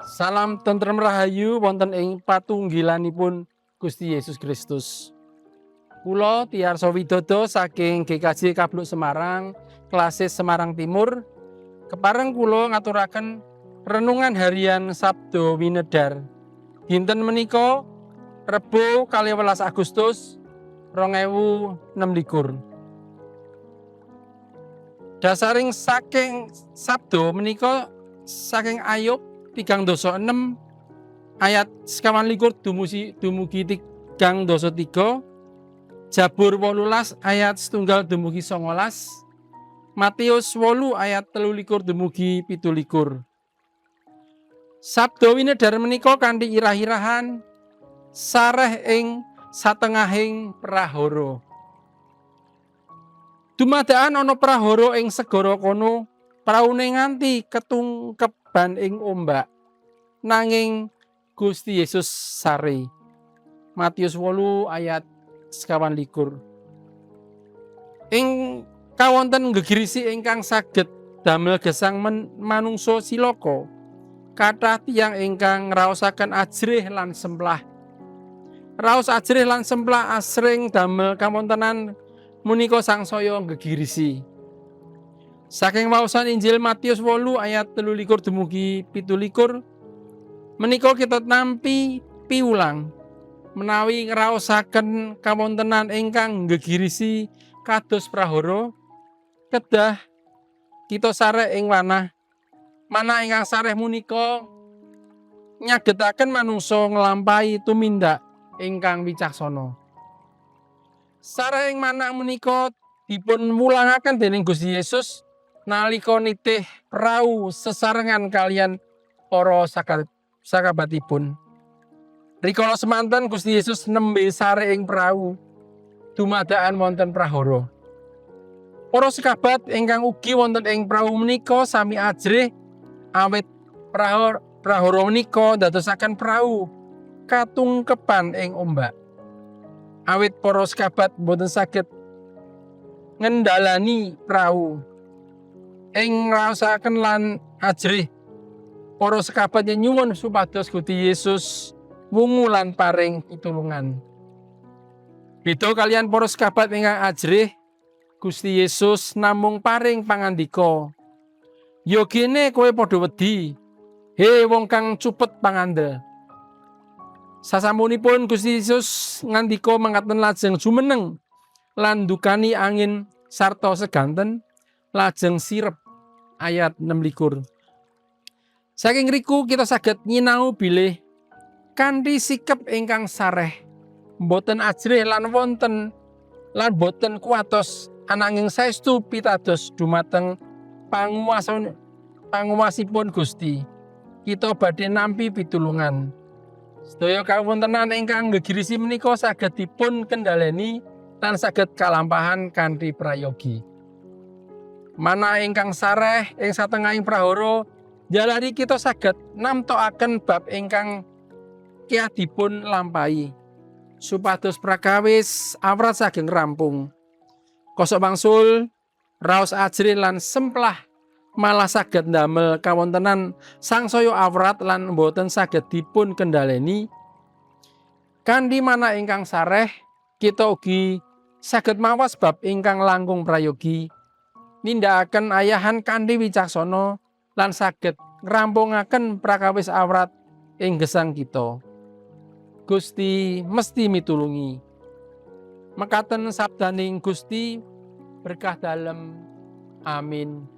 Salam tentrem rahayu wonten ing patunggilanipun Gusti Yesus Kristus. Kula Tiyarso Widodo saking GKJ Kabluk Semarang, Klasis Semarang Timur, kepareng kula ngaturaken renungan harian Sabdo Winedar. Dinten menika Rebo 12 Agustus 2026. Dasaring saking Sabdo menika saking Ayub 3:6 ayat 21 dumugi 3:3, Jabur 18 ayat 1 dumugi 19, Matius 8 ayat 23 dumugi 17. Sabdo Winedar menika kanthi irah-irahan sareh ing satengahing prahara. Dumadaan ana prahara ing segara kono, praune nganti ketungkeban ing ombak. Nanging Gusti Yesus sare. Matius 8 ayat 21. Ing kawonten gegirisi ingkang saged damel gesang manungsa silaka, kathah tiyang ingkang ngraosaken ajrih lan semplah. Raos ajrih lan semplah asring damel kawontenan menika sangsaya gegirisi. Saking waosan Injil Matius 8 ayat 23 dumugi 17 menika kita nampi piulang menawi ngraosaken kawontenan ingkang gegirisi kados prahara, kedah kita sareh ing manah ingkang sareh munika nyagetaken manungsa nglampahi tumindak ingkang wicaksana. Sareh ing manah menika dipun mulangaken dening Gusti Yesus nalika nitih prau sesarengan kalian para sakabatipun. Rikala semanten Gusti Yesus nembe sare ing prau dumadaan wonten prahara. Para sekabat ingkang ugi wonten ing prau menika sami ajrih awit prahara menika dadosaken prau katungkepan ing ombak. Awit para sekabat boten saged ngendhalani prau ing ngraosaken lan ajrih, para sekabat nyuwun supados Gusti Yesus wungu lan paring pitulungan. Beda kalian para sekabat ingkang ajrih, Gusti Yesus namung paring pangandika, "Ya kene kowe padha wedi, he wong kang cupet pangandel." Sasampunipun Gusti Yesus ngandika mangkaten lajeng jumeneng lan ndukani angin sarta seganten, lajeng sirep. Ayat 26. Saking riku kita saged nyinau bilih kanthi sikep ingkang sareh, boten ajrih lan boten kuatos ananging saestu pitados dumateng panguwasipun Gusti. Kita badhe nampi pitulungan. Sedaya kawontenan ingkang gegirisi menika saged dipun kendhaleni lan saged kalampahan kanthi prayogi. Manah ingkang sareh ing satengahing prahara jalari kita saged namtokaken bab ingkang kiyah dipun lampahi supados prakawis awrat saking rampung. Kosok wangsul raos ajrih lan semplah malah saged ndamel kawontenan sangsaya awrat lan boten saged dipun kendhaleni. Kanthi manah ingkang sareh kita ugi saged mawas bab ingkang langkung prayogi, nindakaken ayahan kanthi wicaksana lan saged ngrampungaken prakawis awrat ing gesang kita. Gusti mesti mitulungi. Mekaten sabdaning Gusti, berkah dalem. Amin.